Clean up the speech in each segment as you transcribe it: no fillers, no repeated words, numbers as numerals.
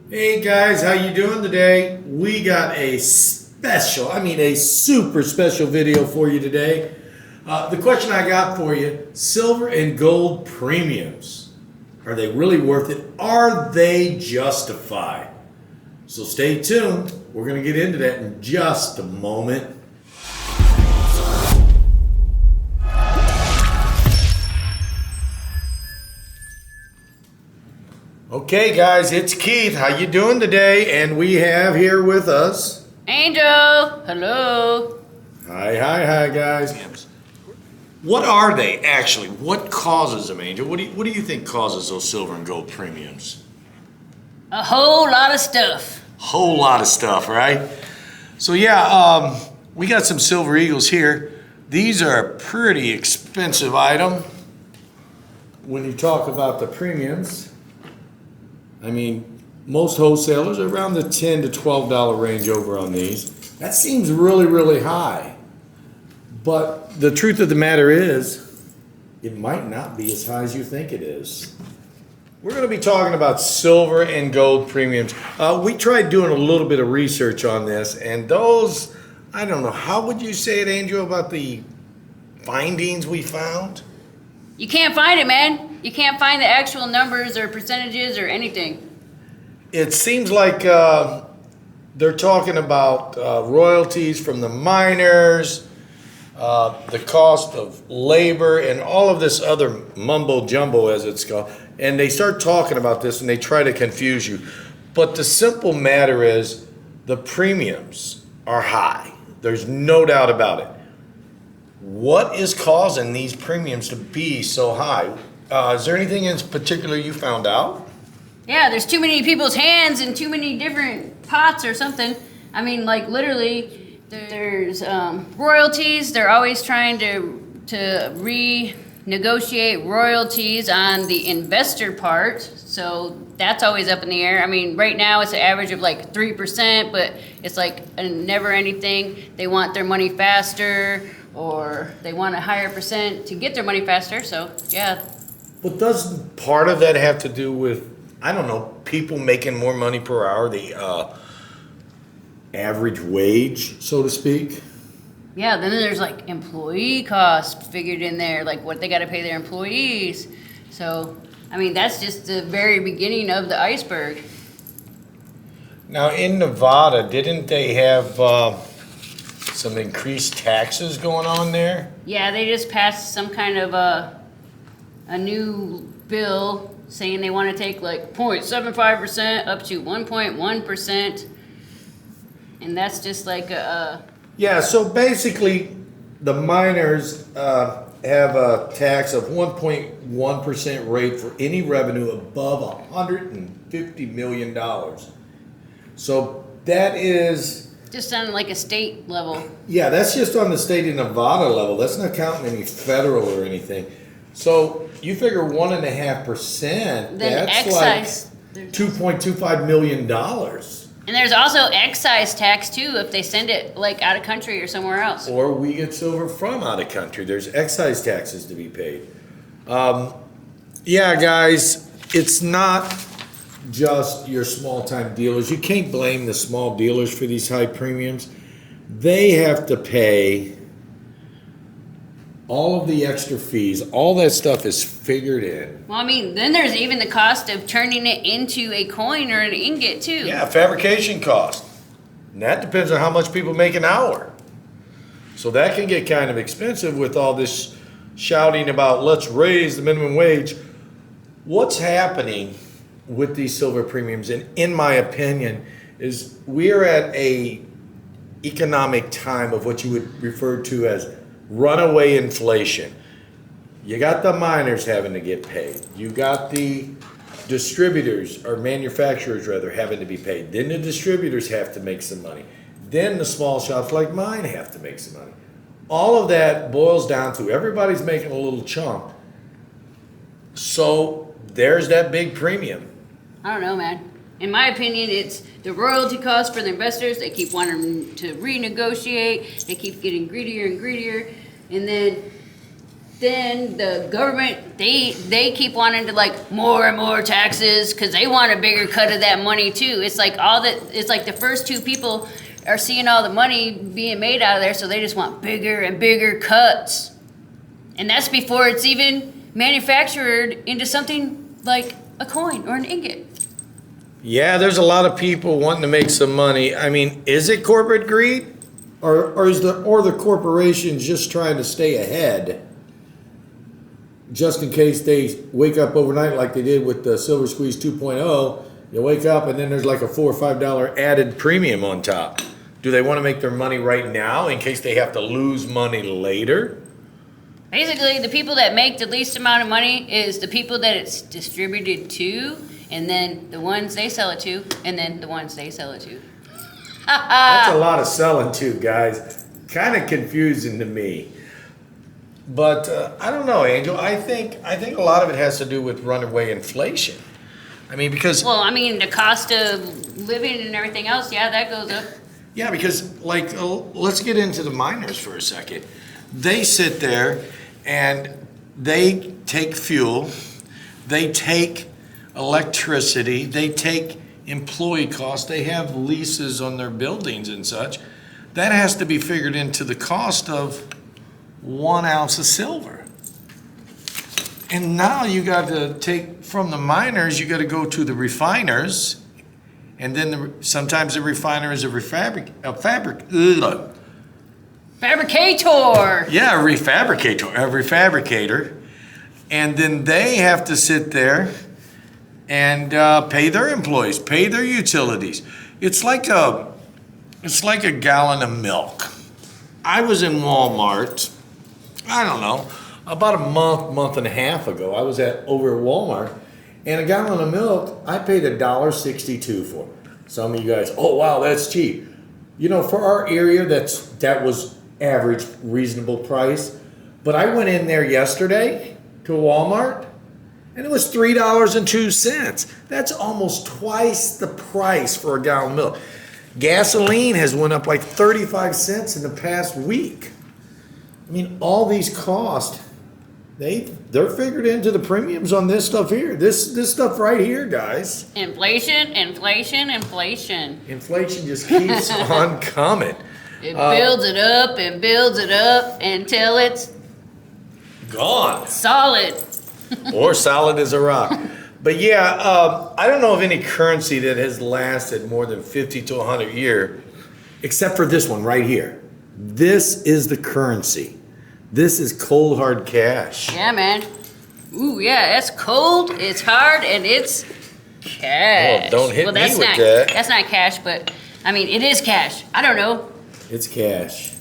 Hey guys, how you doing today? We got a a super special video for you today. The question I got for you, silver and gold premiums. Are they really worth it? Are they justified? So stay tuned. We're going to get into that in just a moment. Okay, guys, it's Keith. How you doing today? And we have here with us Angel. Hello. Hi, guys. What are they actually? What causes them, Angel? What do you think causes those silver and gold premiums? A whole lot of stuff. Whole lot of stuff, right? So we got some silver eagles here. These are a pretty expensive item when you talk about the premiums. I mean, most wholesalers are around the $10 to $12 range over on these. That seems really, really high. But the truth of the matter is, it might not be as high as you think it is. We're going to be talking about silver and gold premiums. We tried doing a little bit of research on this, and those, I don't know, how would you say it, Angel, about the findings we found? You can't find it, man. You can't find the actual numbers or percentages or anything. It seems like they're talking about royalties from the miners, the cost of labor, and all of this other mumbo jumbo, as it's called. And they start talking about this and they try to confuse you. But the simple matter is the premiums are high. There's no doubt about it. What is causing these premiums to be so high? Is there anything in particular you found out? Yeah, there's too many people's hands in too many different pots or something. I mean, like literally, there's royalties. They're always trying to renegotiate royalties on the investor part. So that's always up in the air. I mean, right now it's an average of like 3%, but it's like a never anything. They want their money faster, or they want a higher percent to get their money faster. So yeah. But doesn't part of that have to do with, I don't know, people making more money per hour, the average wage, so to speak? Yeah, then there's like employee costs figured in there, like what they got to pay their employees. So, I mean, that's just the very beginning of the iceberg. Now, in Nevada, didn't they have some increased taxes going on there? Yeah, they just passed some kind of a new bill saying they want to take like 0.75% up to 1.1%. And that's just like Yeah, so basically, the miners have a tax of 1.1% rate for any revenue above $150 million. So that is... just on like a state level. Yeah, that's just on the state of Nevada level. That's not counting any federal or anything. So you figure 1.5%, Then that's excise. like $2.25 million. And there's also excise tax too if they send it like out of country or somewhere else. Or we get silver from out of country. There's excise taxes to be paid. Yeah, guys, it's not just your small-time dealers. You can't blame the small dealers for these high premiums. They have to pay all of the extra fees. All that stuff is figured in. Well, I mean, then there's even the cost of turning it into a coin or an ingot too. Yeah, fabrication cost. And that depends on how much people make an hour. So that can get kind of expensive with all this shouting about let's raise the minimum wage. What's happening with these silver premiums, and in my opinion, is we're at a economic time of what you would refer to as runaway inflation. You got the miners having to get paid. You got the distributors, or manufacturers rather, having to be paid. Then the distributors have to make some money. Then the small shops like mine have to make some money. All of that boils down to everybody's making a little chunk. So there's that big premium. I don't know, man. In my opinion, it's the royalty cost for the investors. They keep wanting to renegotiate. They keep getting greedier and greedier. And then then the government, they keep wanting to like more and more taxes because they want a bigger cut of that money too. It's like it's like the first two people are seeing all the money being made out of there, so they just want bigger and bigger cuts. And that's before it's even manufactured into something like a coin or an ingot. Yeah, there's a lot of people wanting to make some money. I mean, is it corporate greed? Or is the corporations just trying to stay ahead? Just in case they wake up overnight like they did with the Silver Squeeze 2.0, you wake up and then there's like a $4 or $5 added premium on top. Do they want to make their money right now in case they have to lose money later? Basically, the people that make the least amount of money is the people that it's distributed to, and then the ones they sell it to, and then the ones they sell it to. That's a lot of selling too, guys. Kind of confusing to me. But I don't know, Angel. I think a lot of it has to do with runaway inflation. I mean, because Well, I mean, the cost of living and everything else, yeah, that goes up. yeah, because like let's get into the miners for a second. They sit there and they take fuel, they take electricity, they take employee costs, they have leases on their buildings and such. That has to be figured into the cost of 1 ounce of silver. And now you got to take from the miners, you got to go to the refiners, and then sometimes the refiner is a Fabricator! yeah, a refabricator, and then they have to sit there and pay their employees, pay their utilities. It's like a gallon of milk. I was in Walmart, I don't know, about a month and a half ago. I was over at Walmart, and a gallon of milk, I paid $1.62 for. Some of you guys, oh wow, that's cheap. You know, for our area, that was average, reasonable price. But I went in there yesterday to Walmart, and it was $3.02. That's almost twice the price for a gallon of milk. Gasoline has went up like 35 cents in the past week. I mean, all these costs, they're figured into the premiums on this stuff here. This stuff right here, guys. Inflation, inflation, inflation. Inflation just keeps on coming. It builds it up and builds it up until it's Gone. solid. Or solid as a rock. But yeah, I don't know of any currency that has lasted more than 50 to 100 years, except for this one right here. This is the currency. This is cold hard cash. Yeah, man. Ooh, yeah, it's cold, it's hard, and it's cash. Oh, don't hit me that's with not, that. That's not cash, but, I mean, it is cash. I don't know. It's cash.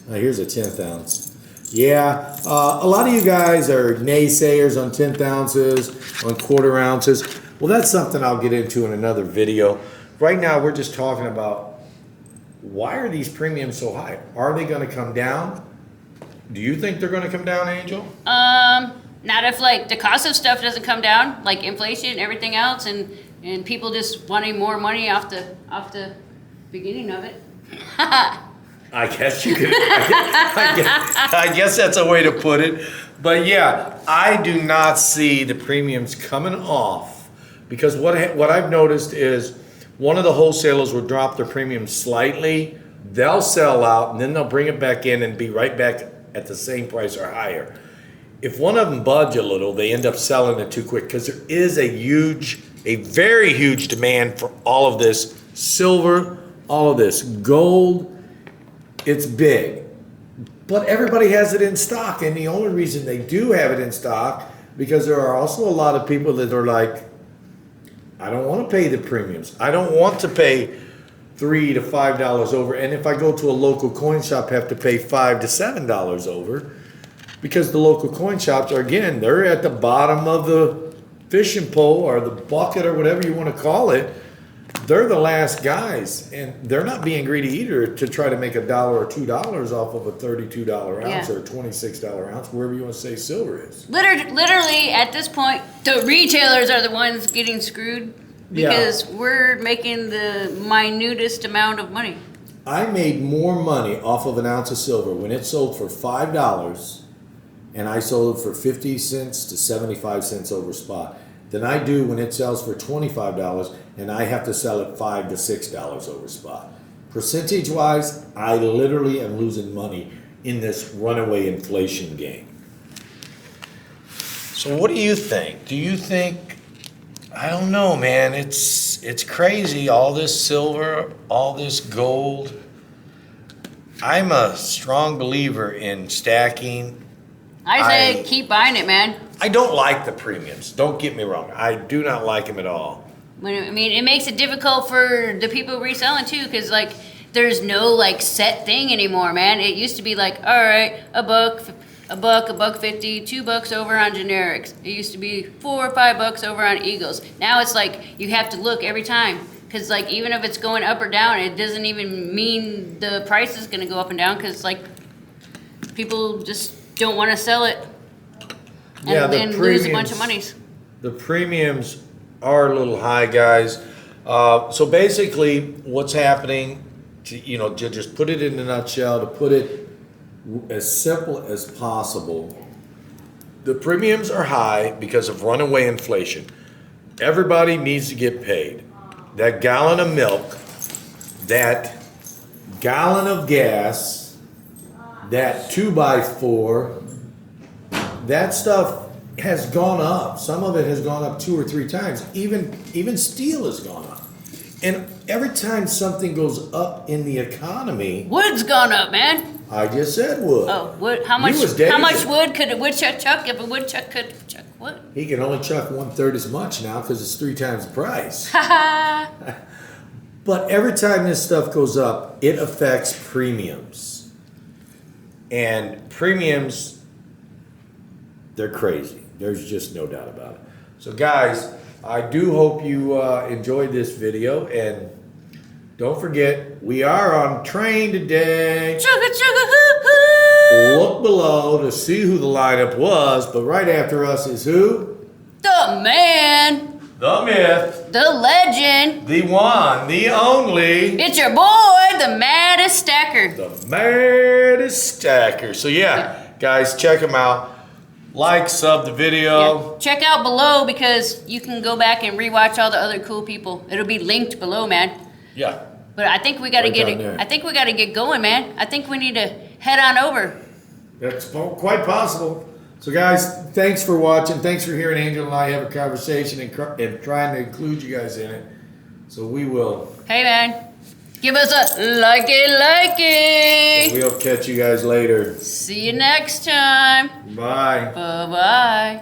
Here's a 10th ounce. Yeah, a lot of you guys are naysayers on 10th ounces, on quarter ounces. Well, that's something I'll get into in another video. Right now, we're just talking about why are these premiums so high? Are they going to come down? Do you think they're going to come down, Angel? Not if, like, the cost of stuff doesn't come down, like inflation and everything else, and people just wanting more money off the beginning of it. I guess you could. I guess that's a way to put it. But yeah, I do not see the premiums coming off because what I've noticed is one of the wholesalers will drop their premium slightly. They'll sell out and then they'll bring it back in and be right back at the same price or higher. If one of them budge a little, they end up selling it too quick because there is a very huge demand for all of this silver, all of this gold. It's big, but everybody has it in stock, and the only reason they do have it in stock because there are also a lot of people that are like, I don't want to pay the premiums. I don't want to pay $3 to $5 over, and if I go to a local coin shop, have to pay $5 to $7 over, because the local coin shops are, again, they're at the bottom of the fishing pole or the bucket or whatever you want to call it. They're the last guys, and they're not being greedy either to try to make $1 or $2 off of a $32 ounce or a $26 ounce, wherever you want to say silver is. Literally, at this point, the retailers are the ones getting screwed because we're making the minutest amount of money. I made more money off of an ounce of silver when it sold for $5 and I sold it for 50 cents to 75 cents over spot than I do when it sells for $25 and I have to sell it $5 to $6 over spot. Percentage wise, I literally am losing money in this runaway inflation game. So what do you think? Do you think, I don't know, man, it's crazy, all this silver, all this gold. I'm a strong believer in stacking. I say keep buying it, man. I don't like the premiums. Don't get me wrong. I do not like them at all. I mean, it makes it difficult for the people reselling too, because like there's no like set thing anymore, man. It used to be like, all right, a buck, $1.50, $2 over on generics. It used to be $4 or $5 over on Eagles. Now it's like you have to look every time, because like even if it's going up or down, it doesn't even mean the price is going to go up and down, because like people just don't want to sell it and then lose a bunch of monies. The premiums are a little high, guys. So basically, what's happening? To just put it in a nutshell, to put it as simple as possible, the premiums are high because of runaway inflation. Everybody needs to get paid. That gallon of milk, that gallon of gas, that 2x4, that stuff has gone up. Some of it has gone up 2 or 3 times. Even steel has gone up. And every time something goes up in the economy, wood's gone up, man. I just said wood. Oh, wood. How much wood could a woodchuck chuck if a woodchuck could chuck wood? He can only chuck 1/3 as much now because it's 3 times the price. But every time this stuff goes up, it affects premiums. And premiums, they're crazy. There's just no doubt about it. So guys, I do hope you enjoyed this video, and don't forget, we are on train today. Chugga chugga hoo hoo. Look below to see who the lineup was, but right after us is who? The man. The myth. The legend. The one, the only. It's your boy, the maddest stacker. The maddest stacker. So yeah, guys, check him out. Like, sub the video. Yeah. Check out below, because you can go back and rewatch all the other cool people. It'll be linked below, man. Yeah. But I think we got to get it. there. I think we got to get going, man. I think we need to head on over. That's quite possible. So guys, thanks for watching. Thanks for hearing Angel and I have a conversation and trying to include you guys in it. So we will. Hey, man. Give us a likey. We'll catch you guys later. See you next time. Bye. Bye-bye.